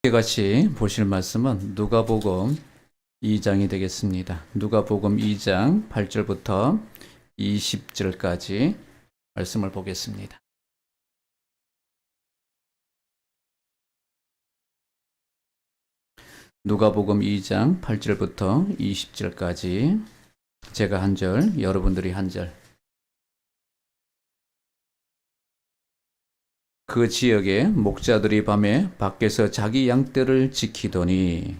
같이 보실 말씀은 누가복음 2장이 되겠습니다. 누가복음 2장 8절부터 20절까지 말씀을 보겠습니다. 누가복음 2장 8절부터 20절까지 제가 한 절, 여러분들이 한 절. 그 지역의 목자들이 밤에 밖에서 자기 양떼를 지키더니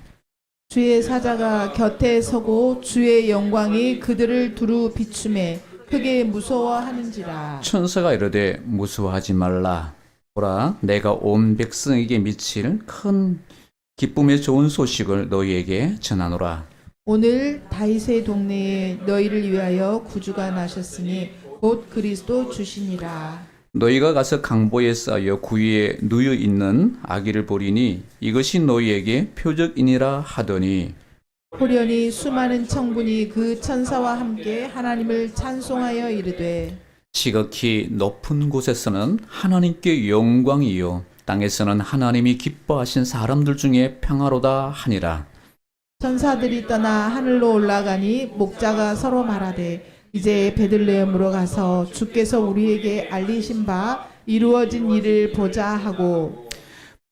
주의 사자가 곁에 서고 주의 영광이 그들을 두루 비추매 크게 무서워하는지라. 천사가 이르되 무서워하지 말라. 보라, 내가 온 백성에게 미칠 큰 기쁨의 좋은 소식을 너희에게 전하노라. 오늘 다윗의 동네에 너희를 위하여 구주가 나셨으니 곧 그리스도 주시니라. 너희가 가서 강보에 쌓여 구유에 누여 있는 아기를 보리니 이것이 너희에게 표적이니라 하더니 호련히 수많은 청군이 그 천사와 함께 하나님을 찬송하여 이르되 지극히 높은 곳에서는 하나님께 영광이요 땅에서는 하나님이 기뻐하신 사람들 중에 평화로다 하니라. 천사들이 떠나 하늘로 올라가니 목자가 서로 말하되 이제 베들레헴으로 가서 주께서 우리에게 알리신 바 이루어진 일을 보자 하고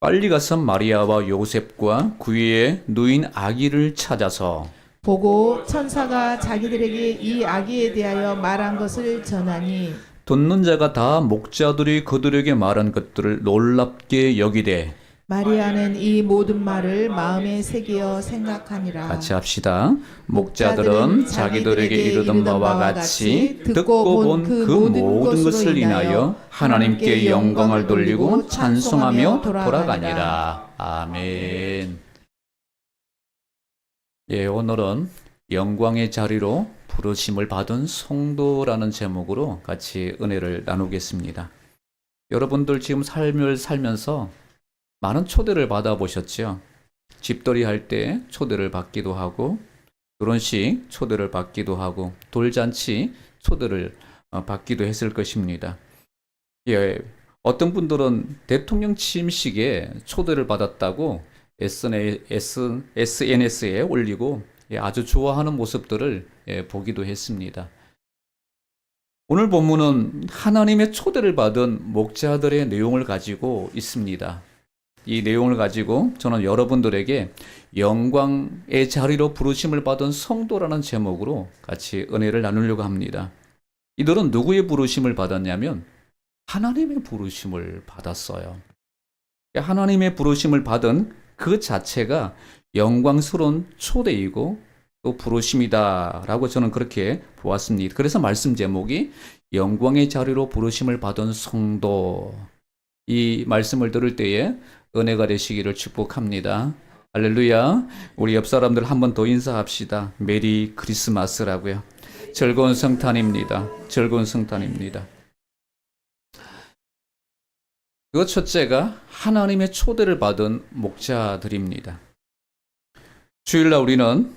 빨리 가서 마리아와 요셉과 구유에 누인 아기를 찾아서 보고 천사가 자기들에게 이 아기에 대하여 말한 것을 전하니 듣는 자가 다 목자들이 그들에게 말한 것들을 놀랍게 여기되 마리아는 이 모든 말을 마음에 새기어 생각하니라. 같이 합시다. 목자들은 자기들에게 이르던 바와 같이 듣고 본 그 모든 것을 인하여 하나님께 영광을 돌리고 찬송하며 돌아가니라. 아멘. 예, 오늘은 영광의 자리로 부르심을 받은 성도라는 제목으로 같이 은혜를 나누겠습니다. 여러분들 지금 삶을 살면서 많은 초대를 받아보셨죠? 집돌이 할 때 초대를 받기도 하고 결혼식 초대를 받기도 하고 돌잔치 초대를 받기도 했을 것입니다. 예, 어떤 분들은 대통령 취임식에 초대를 받았다고 SNS에 올리고 아주 좋아하는 모습들을 보기도 했습니다. 오늘 본문은 하나님의 초대를 받은 목자들의 내용을 가지고 있습니다. 이 내용을 가지고 저는 여러분들에게 영광의 자리로 부르심을 받은 성도라는 제목으로 같이 은혜를 나누려고 합니다. 이들은 누구의 부르심을 받았냐면 하나님의 부르심을 받았어요. 하나님의 부르심을 받은 그 자체가 영광스러운 초대이고 또 부르심이다라고 저는 그렇게 보았습니다. 그래서 말씀 제목이 영광의 자리로 부르심을 받은 성도. 이 말씀을 들을 때에 은혜가 되시기를 축복합니다. 할렐루야. 우리 옆 사람들 한 번 더 인사합시다. 메리 크리스마스라고요. 즐거운 성탄입니다. 즐거운 성탄입니다. 그 첫째가 하나님의 초대를 받은 목자들입니다. 주일날 우리는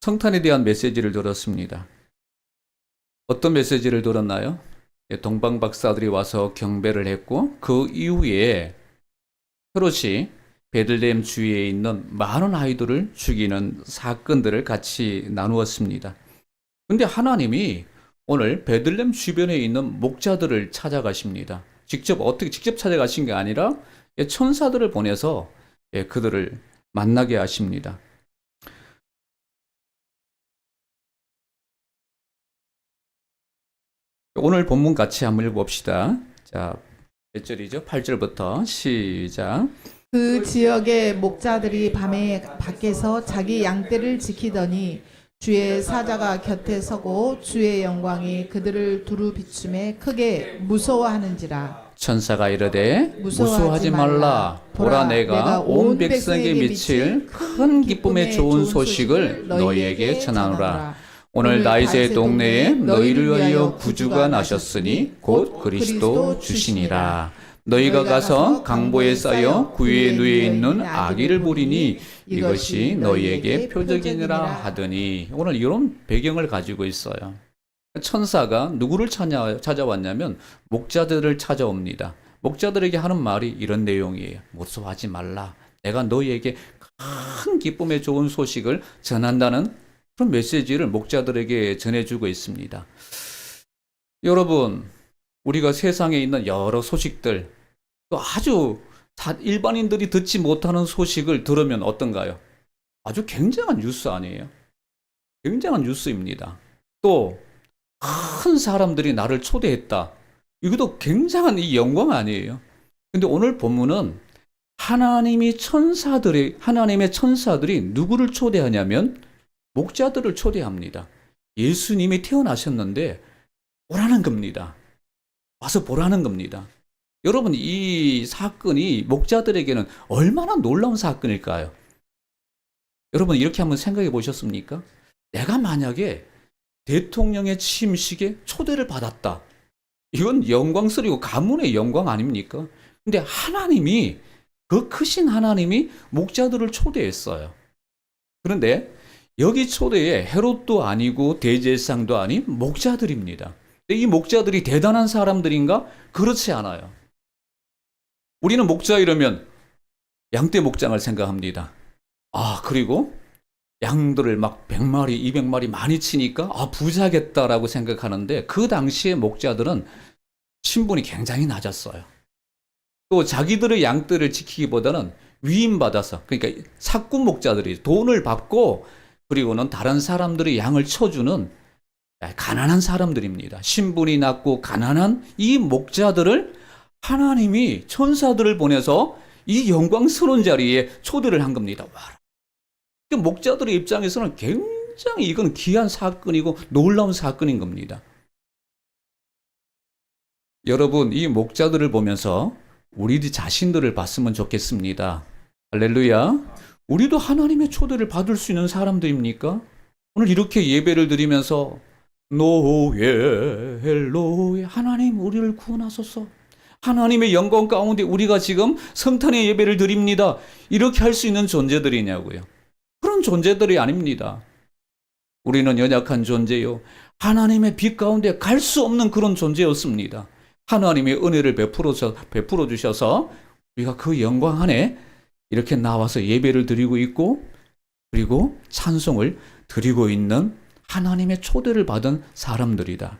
성탄에 대한 메시지를 들었습니다. 어떤 메시지를 들었나요? 동방 박사들이 와서 경배를 했고 그 이후에 헤롯이 베들레헴 주위에 있는 많은 아이들을 죽이는 사건들을 같이 나누었습니다. 그런데 하나님이 오늘 베들레헴 주변에 있는 목자들을 찾아가십니다. 직접 찾아가신 게 아니라 천사들을 보내서 그들을 만나게 하십니다. 오늘 본문 같이 한번 읽어봅시다. 자, 몇 절이죠? 8절부터 시작. 그 지역의 목자들이 밤에 밖에서 자기 양떼를 지키더니 주의 사자가 곁에 서고 주의 영광이 그들을 두루 비추매 크게 무서워하는지라. 천사가 이르되 무서워하지 말라. 보라, 내가 온 백성에게 미칠 큰 기쁨의 좋은 소식을 너희에게 전하노라. 오늘 다윗의 동네에 너희를 위하여 구주가 나셨으니 곧 그리스도 주시니라. 너희가 가서 강보에 쌓여 구유에 누워 있는 아기를 보리니 이것이 너희에게 표적이니라 하더니 오늘 이런 배경을 가지고 있어요. 천사가 누구를 찾아왔냐면 목자들을 찾아옵니다. 목자들에게 하는 말이 이런 내용이에요. 무서워하지 말라. 내가 너희에게 큰 기쁨의 좋은 소식을 전한다는 그런 메시지를 목자들에게 전해주고 있습니다. 여러분, 우리가 세상에 있는 여러 소식들, 또 아주 일반인들이 듣지 못하는 소식을 들으면 어떤가요? 아주 굉장한 뉴스 아니에요? 굉장한 뉴스입니다. 또 큰 사람들이 나를 초대했다. 이것도 굉장한 이 영광 아니에요? 근데 오늘 본문은 하나님의 천사들이 누구를 초대하냐면 목자들을 초대합니다. 예수님이 태어나셨는데 오라는 겁니다. 와서 보라는 겁니다. 여러분, 이 사건이 목자들에게는 얼마나 놀라운 사건일까요? 여러분, 이렇게 한번 생각해 보셨습니까? 내가 만약에 대통령의 취임식에 초대를 받았다. 이건 영광스러워 가문의 영광 아닙니까? 근데 하나님이, 그 크신 하나님이 목자들을 초대했어요. 그런데 여기 초대에 헤롯도 아니고 대제사장도 아닌 목자들입니다. 근데 이 목자들이 대단한 사람들인가? 그렇지 않아요. 우리는 목자 이러면 양떼 목장을 생각합니다. 그리고 양들을 막 100마리, 200마리 많이 치니까 부자겠다라고 생각하는데 그 당시에 목자들은 신분이 굉장히 낮았어요. 또 자기들의 양떼를 지키기보다는 위임받아서, 그러니까 사꾼 목자들이 돈을 받고 그리고는 다른 사람들의 양을 쳐주는 가난한 사람들입니다. 신분이 낮고 가난한 이 목자들을 하나님이 천사들을 보내서 이 영광스러운 자리에 초대를 한 겁니다. 목자들의 입장에서는 굉장히 이건 귀한 사건이고 놀라운 사건인 겁니다. 여러분, 이 목자들을 보면서 우리 자신들을 봤으면 좋겠습니다. 할렐루야. 우리도 하나님의 초대를 받을 수 있는 사람들입니까? 오늘 이렇게 예배를 드리면서 노예 하나님 우리를 구원하소서, 하나님의 영광 가운데 우리가 지금 성탄의 예배를 드립니다, 이렇게 할 수 있는 존재들이냐고요? 그런 존재들이 아닙니다. 우리는 연약한 존재요, 하나님의 빛 가운데 갈 수 없는 그런 존재였습니다. 하나님의 은혜를 베풀어 주셔서 우리가 그 영광 안에 이렇게 나와서 예배를 드리고 있고, 그리고 찬송을 드리고 있는 하나님의 초대를 받은 사람들이다.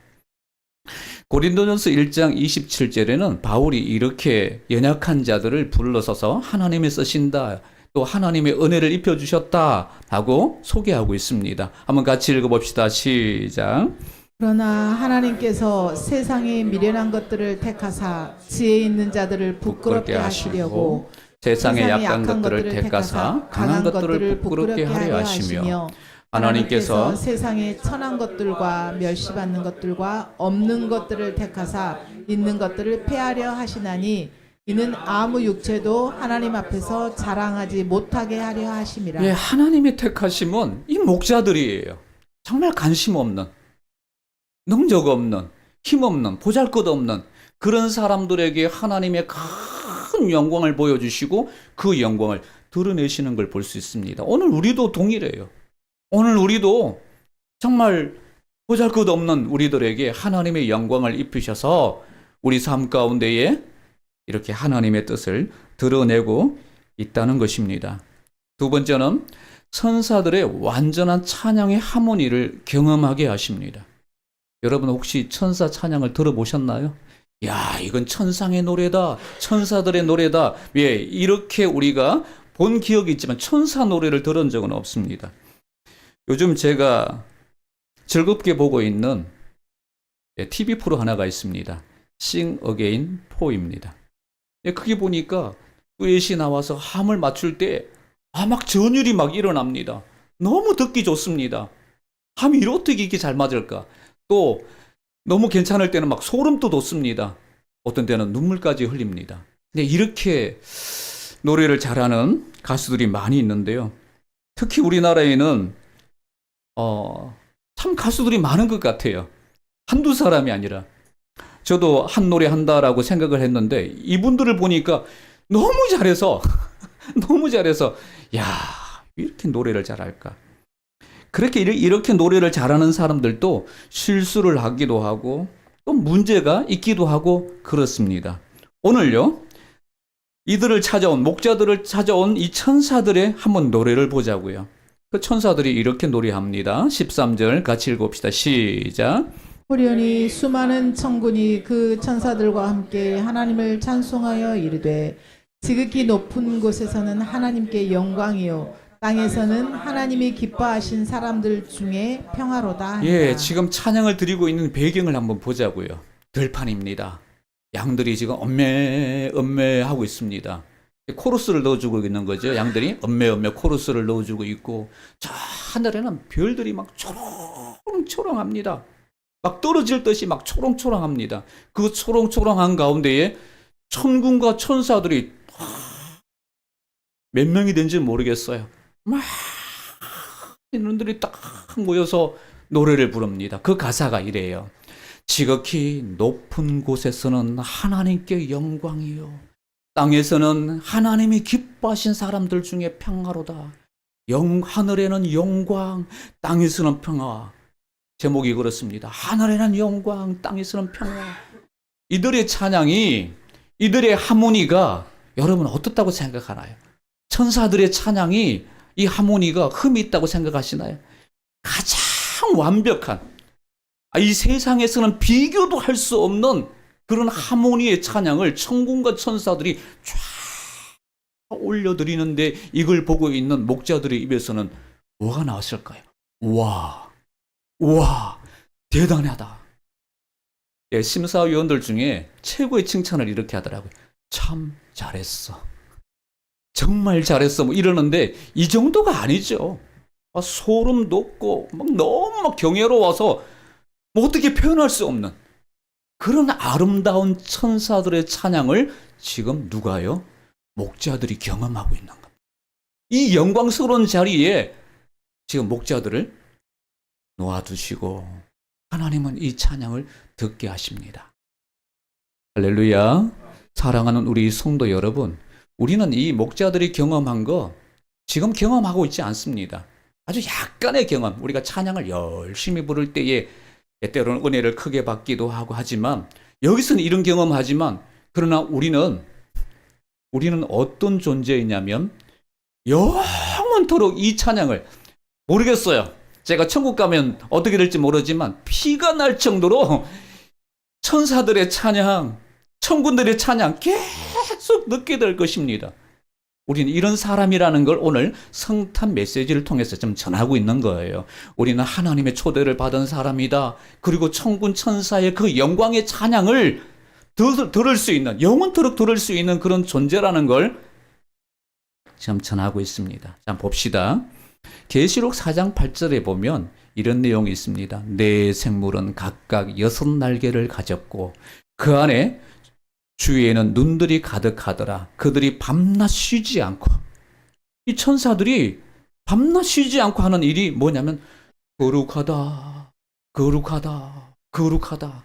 고린도전서 1장 27절에는 바울이 이렇게 연약한 자들을 불러서서 하나님이 쓰신다, 또 하나님의 은혜를 입혀주셨다 하고 소개하고 있습니다. 한번 같이 읽어봅시다. 시작. 그러나 하나님께서 세상의 미련한 것들을 택하사 지혜 있는 자들을 부끄럽게 하시려고 세상의 약한 것들을 택하사 강한 것들을 부끄럽게 하려 하시며, 하나님께서 세상의 천한 것들과 멸시받는 것들과 없는 것들을 택하사 있는 것들을 폐하려 하시나니 이는 아무 육체도 하나님 앞에서 자랑하지 못하게 하려 하심이라. 예, 하나님의 택하심은 이 목자들이에요. 정말 관심 없는, 능력 없는, 힘 없는, 보잘것없는 그런 사람들에게 하나님의 큰 영광을 보여주시고 그 영광을 드러내시는 걸 볼 수 있습니다. 오늘 우리도 동일해요. 오늘 우리도 정말 보잘것없는 우리들에게 하나님의 영광을 입히셔서 우리 삶 가운데에 이렇게 하나님의 뜻을 드러내고 있다는 것입니다. 두 번째는 천사들의 완전한 찬양의 하모니를 경험하게 하십니다. 여러분, 혹시 천사 찬양을 들어보셨나요? 야, 이건 천상의 노래다, 천사들의 노래다. 왜 이렇게 우리가 본 기억이 있지만 천사 노래를 들은 적은 없습니다. 요즘 제가 즐겁게 보고 있는 TV 프로 하나가 있습니다. Sing Again 4입니다. 그게 보니까 듀엣이 나와서 함을 맞출 때 막 전율이 막 일어납니다. 너무 듣기 좋습니다. 함이 어떻게 이렇게 잘 맞을까? 또 너무 괜찮을 때는 막 소름도 돋습니다. 어떤 때는 눈물까지 흘립니다. 근데 이렇게 노래를 잘하는 가수들이 많이 있는데요. 특히 우리나라에는 참 가수들이 많은 것 같아요. 한두 사람이 아니라. 저도 한 노래 한다라고 생각을 했는데 이분들을 보니까 너무 잘해서 너무 잘해서 야, 이렇게 노래를 잘할까? 그렇게 이렇게 노래를 잘하는 사람들도 실수를 하기도 하고 또 문제가 있기도 하고 그렇습니다. 오늘요, 이들을 찾아온 목자들을 찾아온 이 천사들의 한번 노래를 보자고요. 그 천사들이 이렇게 노래합니다. 13절 같이 읽읍시다. 시작. 호련히 수많은 천군이 그 천사들과 함께 하나님을 찬송하여 이르되 지극히 높은 곳에서는 하나님께 영광이요 땅에서는 하나님이 기뻐하신 사람들 중에 평화로다 하니라. 예, 지금 찬양을 드리고 있는 배경을 한번 보자고요. 들판입니다. 양들이 지금 엄매 하고 있습니다. 코러스를 넣어주고 있는 거죠. 양들이 엄매 코러스를 넣어주고 있고, 저 하늘에는 별들이 막 초롱초롱합니다. 막 떨어질 듯이 막 초롱초롱합니다. 그 초롱초롱한 가운데에 천군과 천사들이 몇 명이 된지 모르겠어요. 막 이놈들이 딱 모여서 노래를 부릅니다. 그 가사가 이래요. 지극히 높은 곳에서는 하나님께 영광이요 땅에서는 하나님이 기뻐하신 사람들 중에 평화로다. 하늘에는 영광, 땅에서는 평화. 제목이 그렇습니다. 하늘에는 영광, 땅에서는 평화. 이들의 찬양이, 이들의 하모니가 여러분 어떻다고 생각하나요? 천사들의 찬양이, 이 하모니가 흠이 있다고 생각하시나요? 가장 완벽한, 이 세상에서는 비교도 할 수 없는 그런 하모니의 찬양을 천군과 천사들이 쫙 올려드리는데, 이걸 보고 있는 목자들의 입에서는 뭐가 나왔을까요? 와, 대단하다. 예, 심사위원들 중에 최고의 칭찬을 이렇게 하더라고요. 참 잘했어. 정말 잘했어. 뭐 이러는데 이 정도가 아니죠. 소름 돋고 막 너무 막 경외로워서 뭐 어떻게 표현할 수 없는 그런 아름다운 천사들의 찬양을 지금 누가요? 목자들이 경험하고 있는 겁니다. 이 영광스러운 자리에 지금 목자들을 놓아두시고 하나님은 이 찬양을 듣게 하십니다. 할렐루야. 사랑하는 우리 성도 여러분, 우리는 이 목자들이 경험한 거 지금 경험하고 있지 않습니다. 아주 약간의 경험, 우리가 찬양을 열심히 부를 때에 때로는 은혜를 크게 받기도 하고 하지만, 여기서는 이런 경험하지만, 그러나 우리는 어떤 존재이냐면 영원토록 이 찬양을, 모르겠어요. 제가 천국 가면 어떻게 될지 모르지만 피가 날 정도로 천사들의 찬양, 천군들의 찬양 계속 듣게 될 것입니다. 우리는 이런 사람이라는 걸 오늘 성탄 메시지를 통해서 좀 전하고 있는 거예요. 우리는 하나님의 초대를 받은 사람이다. 그리고 천군 천사의 그 영광의 찬양을 들을 수 있는, 영원토록 들을 수 있는 그런 존재라는 걸 지금 전하고 있습니다. 자, 봅시다. 계시록 4장 8절에 보면 이런 내용이 있습니다. 네 생물은 각각 6날개를 가졌고 그 안에 주위에는 눈들이 가득하더라. 그들이 밤낮 쉬지 않고, 이 천사들이 밤낮 쉬지 않고 하는 일이 뭐냐면 거룩하다, 거룩하다, 거룩하다.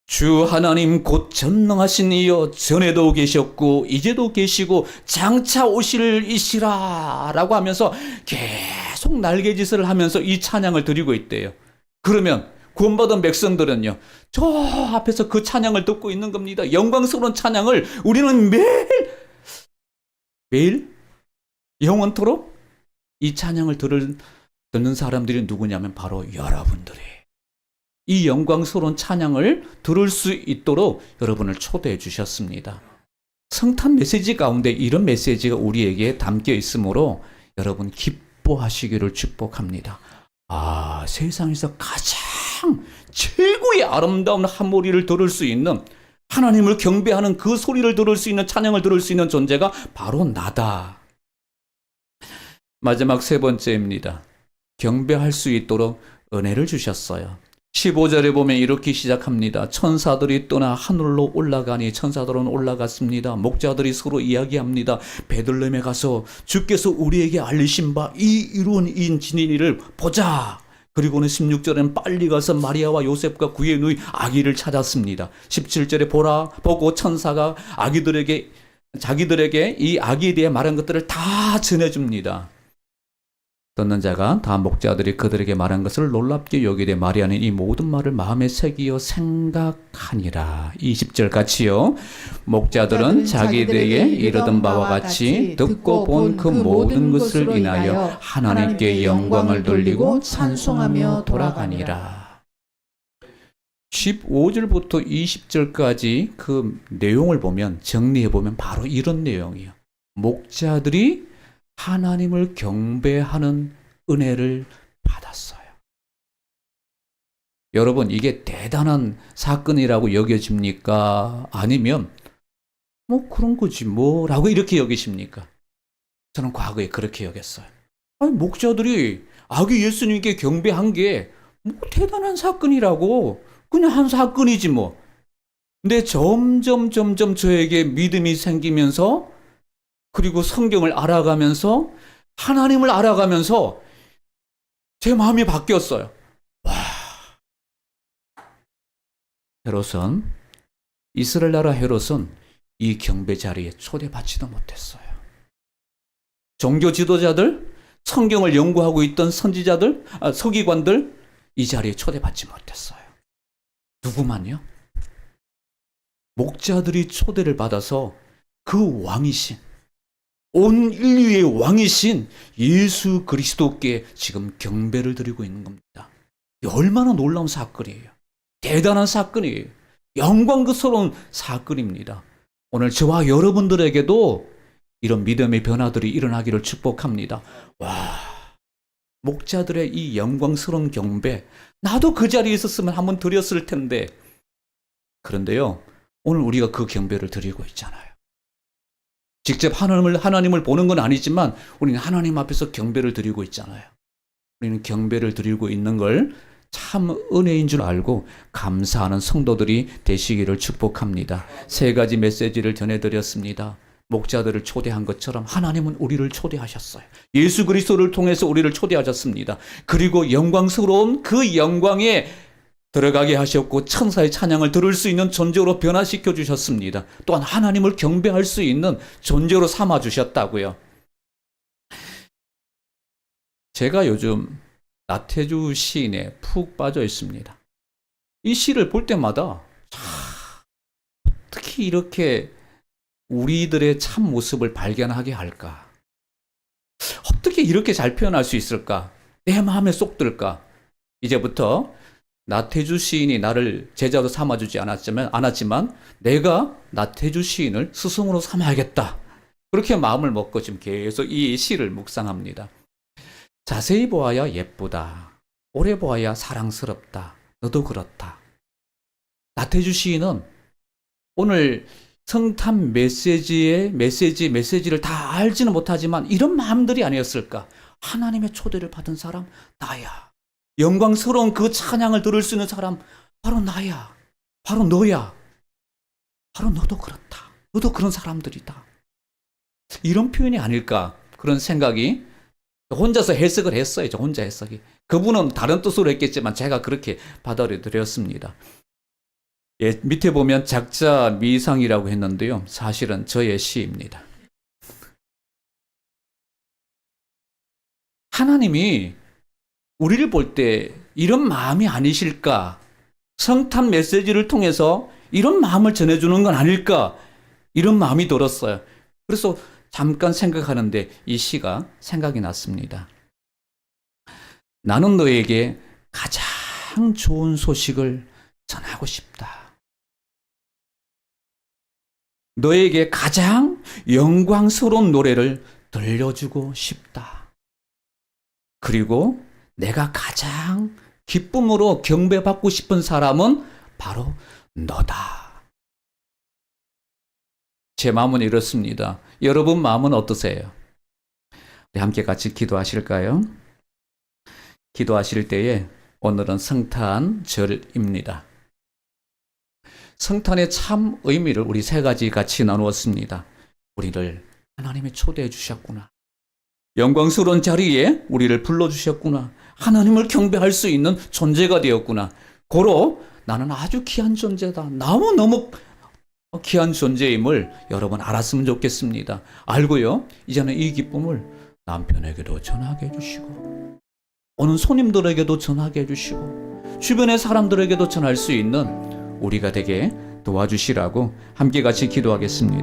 주 하나님 곧 전능하신 이여, 전에도 계셨고 이제도 계시고 장차 오실 이시라 라고 하면서 계속 날개짓을 하면서 이 찬양을 드리고 있대요. 그러면 구원받은 백성들은요, 저 앞에서 그 찬양을 듣고 있는 겁니다. 영광스러운 찬양을 우리는 매일 영원토록 이 찬양을 듣는 사람들이 누구냐면 바로 여러분들이에요. 이 영광스러운 찬양을 들을 수 있도록 여러분을 초대해 주셨습니다. 성탄 메시지 가운데 이런 메시지가 우리에게 담겨 있으므로 여러분 기뻐하시기를 축복합니다. 세상에서 가장 최고의 아름다운 하모니를 들을 수 있는, 하나님을 경배하는 그 소리를 들을 수 있는, 찬양을 들을 수 있는 존재가 바로 나다. 마지막 세 번째입니다. 경배할 수 있도록 은혜를 주셨어요. 15절에 보면 이렇게 시작합니다. 천사들이 떠나 하늘로 올라가니, 천사들은 올라갔습니다. 목자들이 서로 이야기합니다. 베들레헴에 가서 주께서 우리에게 알리신 바 이 이루은 진리를 보자. 그리고는 16절에는 빨리 가서 마리아와 요셉과 그의 누이 아기를 찾았습니다. 17절에 보고 천사가 자기들에게 이 아기에 대해 말한 것들을 다 전해줍니다. 듣는 자가 다 목자들이 그들에게 말한 것을 놀랍게 여기되 마리아는 이 모든 말을 마음에 새기어 생각하니라. 20절 같이요. 목자들은 자기들에게 이르던 바와 같이 듣고 본 그 모든 것을 인하여 하나님께 영광을 돌리고 찬송하며 돌아가니라. 15절부터 20절까지 그 내용을 보면, 정리해보면 바로 이런 내용이에요. 목자들이 하나님을 경배하는 은혜를 받았어요. 여러분, 이게 대단한 사건이라고 여겨집니까? 아니면 뭐 그런 거지 뭐라고 이렇게 여기십니까? 저는 과거에 그렇게 여겼어요. 아니, 목자들이 아기 예수님께 경배한 게 뭐 대단한 사건이라고, 그냥 한 사건이지 뭐. 근데 점점 저에게 믿음이 생기면서, 그리고 성경을 알아가면서, 하나님을 알아가면서 제 마음이 바뀌었어요. 와. 헤롯은, 이스라엘 나라 헤롯은 이 경배 자리에 초대받지도 못했어요. 종교 지도자들, 성경을 연구하고 있던 선지자들, 서기관들, 이 자리에 초대받지 못했어요. 누구만요? 목자들이 초대를 받아서 그 왕이신, 온 인류의 왕이신 예수 그리스도께 지금 경배를 드리고 있는 겁니다. 얼마나 놀라운 사건이에요. 대단한 사건이에요. 영광스러운 사건입니다. 오늘 저와 여러분들에게도 이런 믿음의 변화들이 일어나기를 축복합니다. 와, 목자들의 이 영광스러운 경배, 나도 그 자리에 있었으면 한번 드렸을 텐데. 그런데요, 오늘 우리가 그 경배를 드리고 있잖아요. 직접 하나님을 보는 건 아니지만 우리는 하나님 앞에서 경배를 드리고 있잖아요. 우리는 경배를 드리고 있는 걸 참 은혜인 줄 알고 감사하는 성도들이 되시기를 축복합니다. 세 가지 메시지를 전해드렸습니다. 목자들을 초대한 것처럼 하나님은 우리를 초대하셨어요. 예수 그리스도를 통해서 우리를 초대하셨습니다. 그리고 영광스러운 그 영광에 들어가게 하셨고 천사의 찬양을 들을 수 있는 존재로 변화시켜 주셨습니다. 또한 하나님을 경배할 수 있는 존재로 삼아 주셨다고요. 제가 요즘 나태주 시인에 푹 빠져 있습니다. 이 시를 볼 때마다 어떻게 이렇게 우리들의 참 모습을 발견하게 할까? 어떻게 이렇게 잘 표현할 수 있을까? 내 마음에 쏙 들까? 이제부터 나태주 시인이 나를 제자로 삼아주지 않았지만 내가 나태주 시인을 스승으로 삼아야겠다. 그렇게 마음을 먹고 지금 계속 이 시를 묵상합니다. 자세히 보아야 예쁘다. 오래 보아야 사랑스럽다. 너도 그렇다. 나태주 시인은 오늘 성탄 메시지를 다 알지는 못하지만 이런 마음들이 아니었을까? 하나님의 초대를 받은 사람 나야. 영광스러운 그 찬양을 들을 수 있는 사람 바로 나야. 바로 너야. 바로 너도 그렇다. 너도 그런 사람들이다. 이런 표현이 아닐까? 그런 생각이 혼자서 해석을 했어요. 저 혼자 해석이. 그분은 다른 뜻으로 했겠지만 제가 그렇게 받아들였습니다. 예, 밑에 보면 작자 미상이라고 했는데요. 사실은 저의 시입니다. 하나님이 우리를 볼 때 이런 마음이 아니실까? 성탄 메시지를 통해서 이런 마음을 전해주는 건 아닐까? 이런 마음이 들었어요. 그래서 잠깐 생각하는데 이 시가 생각이 났습니다. 나는 너에게 가장 좋은 소식을 전하고 싶다. 너에게 가장 영광스러운 노래를 들려주고 싶다. 그리고 내가 가장 기쁨으로 경배받고 싶은 사람은 바로 너다. 제 마음은 이렇습니다. 여러분 마음은 어떠세요? 우리 함께 같이 기도하실까요? 기도하실 때에 오늘은 성탄절입니다. 성탄의 참 의미를 우리 세 가지 같이 나누었습니다. 우리를 하나님이 초대해 주셨구나. 영광스러운 자리에 우리를 불러주셨구나. 하나님을 경배할 수 있는 존재가 되었구나. 고로 나는 아주 귀한 존재다. 너무 귀한 존재임을 여러분 알았으면 좋겠습니다. 알고요. 이제는 이 기쁨을 남편에게도 전하게 해주시고 오는 손님들에게도 전하게 해주시고 주변의 사람들에게도 전할 수 있는 우리가 되게 도와주시라고 함께 같이 기도하겠습니다.